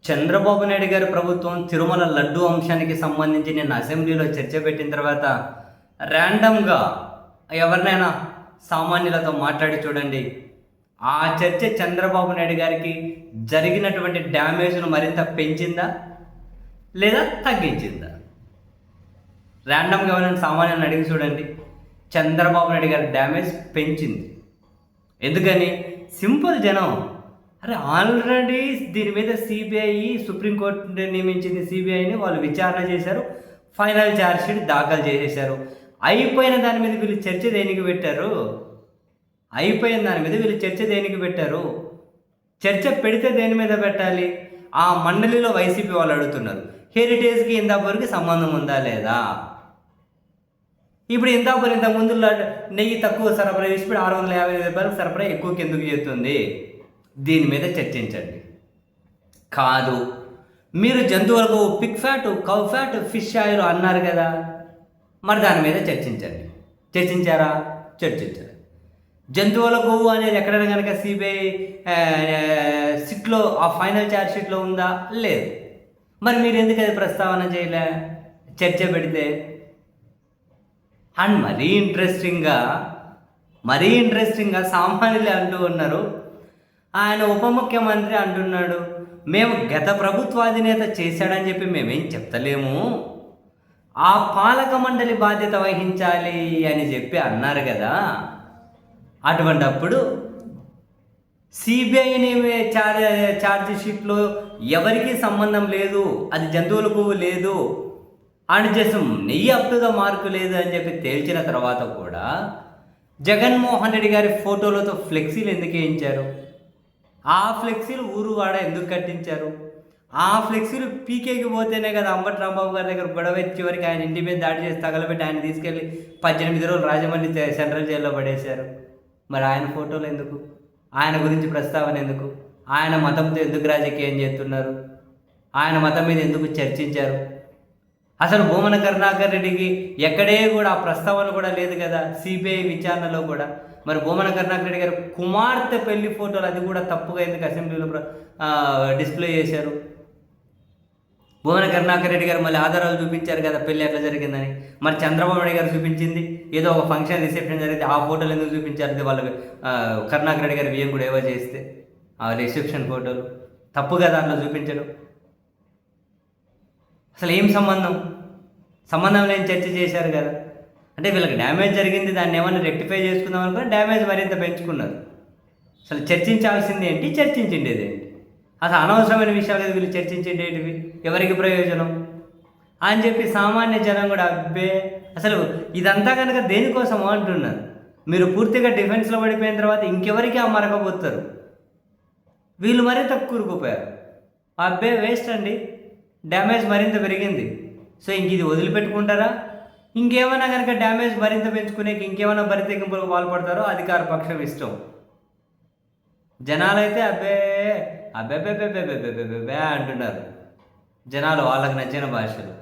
చంద్రబాబు నాయుడు గారి ప్రభుత్వం తిరుమల లడ్డు అంశానికి సంబంధించి నిన్న అసెంబ్లీలో చర్చ పెట్టిన తర్వాత ర్యాండమ్గా ఎవరినైనా సామాన్యులతో మాట్లాడి చూడండి. ఆ చర్చ చంద్రబాబు నాయుడు గారికి జరిగినటువంటి డ్యామేజ్ను మరింత పెంచిందా లేదా తగ్గించిందా? ర్యాండమ్గా ఎవరైనా సామాన్యులను అడిగి చూడండి. చంద్రబాబు నాయుడు గారి డ్యామేజ్ పెంచింది. ఎందుకని? సింపుల్ జనం, అరే ఆల్రెడీ దీని మీద సిబిఐ సుప్రీంకోర్టు నియమించింది సిబిఐని, వాళ్ళు విచారణ చేశారు, ఫైనల్ ఛార్జ్షీట్ దాఖలు చేసేశారు. అయిపోయిన దాని మీద వీళ్ళు చర్చ దేనికి పెట్టారు? చర్చ పెడితే దేని మీద పెట్టాలి? ఆ మండలిలో వైసీపీ వాళ్ళు అడుగుతున్నారు, హెరిటేజ్కి ఇందాపూర్కి సంబంధం ఉందా లేదా? ఇప్పుడు ఇందాపూర్ ఇంతకు ముందు నెయ్యి తక్కువ సరఫరా చేసి ఇప్పుడు 650 రూపాయలకు సరఫరా ఎక్కువకి ఎందుకు చేస్తుంది? దీని మీద చర్చించండి. కాదు, మీరు జంతువులకు Pig fat, cow fat, fish oil అన్నారు కదా, మరి దాని మీద చర్చించండి. చర్చించారా? చర్చించారు. జంతువుల కొవ్వు అనేది ఎక్కడైనా కనుక సిబిఐ సిట్లో ఆ ఫైనల్ ఛార్జ్ షీట్లో ఉందా? లేదు. మరి మీరు ఎందుకు అది ప్రస్తావన చేయలే? చర్చ పెడితే. అండ్ మరీ ఇంట్రెస్టింగ్గా సామాన్యులే అంటూ ఉన్నారు, ఆయన ఉప ముఖ్యమంత్రి అంటున్నాడు, మేము గత ప్రభుత్వాధినేత చేశాడని చెప్పి మేమేం చెప్తలేము, ఆ పాలక మండలి బాధ్యత వహించాలి అని చెప్పి అన్నారు కదా. అటువంటప్పుడు సిబిఐని ఛార్జ్ షీట్లో ఎవరికి సంబంధం లేదు, అది జంతువులకు లేదు అని చేసి నెయ్యి అప్ టు ద మార్కు లేదు అని చెప్పి తేల్చిన తర్వాత కూడా జగన్మోహన్ రెడ్డి గారి ఫోటోలతో ఫ్లెక్సీలు ఎందుకు వేయించారు? ఆ ఫ్లెక్సీలు ఊరువాడ ఎందుకు కట్టించారు? ఆ ఫ్లెక్సీలు పీకేకి పోతేనే కదా అంబటి రాంబాబు గారి దగ్గర గొడవ చివరికి ఆయన ఇంటి మీద దాడి చేసి తగలబెట్టి ఆయన తీసుకెళ్ళి 18 రోజులు రాజమండ్రి సెంట్రల్ జైల్లో పడేశారు. మరి ఆయన ఫోటోలు ఎందుకు? ఆయన గురించి ప్రస్తావన ఎందుకు? ఆయన మతంతో ఎందుకు రాజకీయం చేస్తున్నారు? ఆయన మతం మీద ఎందుకు చర్చించారు? అసలు భూమన కరుణాకర్ రెడ్డికి ఎక్కడే కూడా ఆ ప్రస్తావన కూడా లేదు కదా సిబిఐ విచారణలో కూడా. మరి భూమన కరుణాకర్ రెడ్డి గారు కుమార్తె పెళ్లి ఫోటోలు అది కూడా తప్పుగా ఎందుకు అసెంబ్లీలో డిస్ప్లే చేశారు? భూమన కరుణాకర్ రెడ్డి గారు మళ్ళీ ఆధారాలు చూపించారు కదా పెళ్ళి ఎట్లా జరిగిందని. మరి చంద్రబాబు నాయుడు గారు చూపించింది ఏదో ఒక ఫంక్షన్ రిసెప్షన్ జరిగితే ఆ ఫోటోలు ఎందుకు చూపించారు? వాళ్ళ కరుణాకర్ రెడ్డి గారు బియ్యం కూడా ఏవో చేస్తే ఆ రిసెప్షన్ ఫోటోలు తప్పుగా దాంట్లో చూపించడం. అసలు ఏం సంబంధం లేని చర్చ చేశారు కదా. అంటే వీళ్ళకి డ్యామేజ్ జరిగింది, దాన్ని ఏమన్నా రెక్టిఫై చేసుకుందాం అనుకుని డ్యామేజ్ మరింత పెంచుకున్నారు. అసలు చర్చించాల్సింది ఏంటి, చర్చించిండేది ఏంటి? అసలు అనవసరమైన విషయాలు కదా వీళ్ళు చర్చించేటివి, ఎవరికి ప్రయోజనం అని చెప్పి సామాన్య జనం కూడా అబ్బే అసలు ఇదంతా కనుక దేనికోసమో అంటున్నారు. మీరు పూర్తిగా డిఫెన్స్లో పడిపోయిన తర్వాత ఇంకెవరికి ఆ మరకపోతారు? వీళ్ళు మరింత కూరుకుపోయారు. అబ్బే వేస్ట్ అండి, డ్యామేజ్ మరింత పెరిగింది. సో ఇంక ఇది వదిలిపెట్టుకుంటారా? ఇంకేమైనా కనుక డ్యామేజ్ మరింత పెంచుకునేకి ఇంకేమైనా బరితెగింపులకు పాల్పడతారో అధికార పక్షం ఇష్టం. జనాలైతే అబ్బే అంటున్నారు, జనాలు వాళ్ళకి నచ్చిన భాషలు.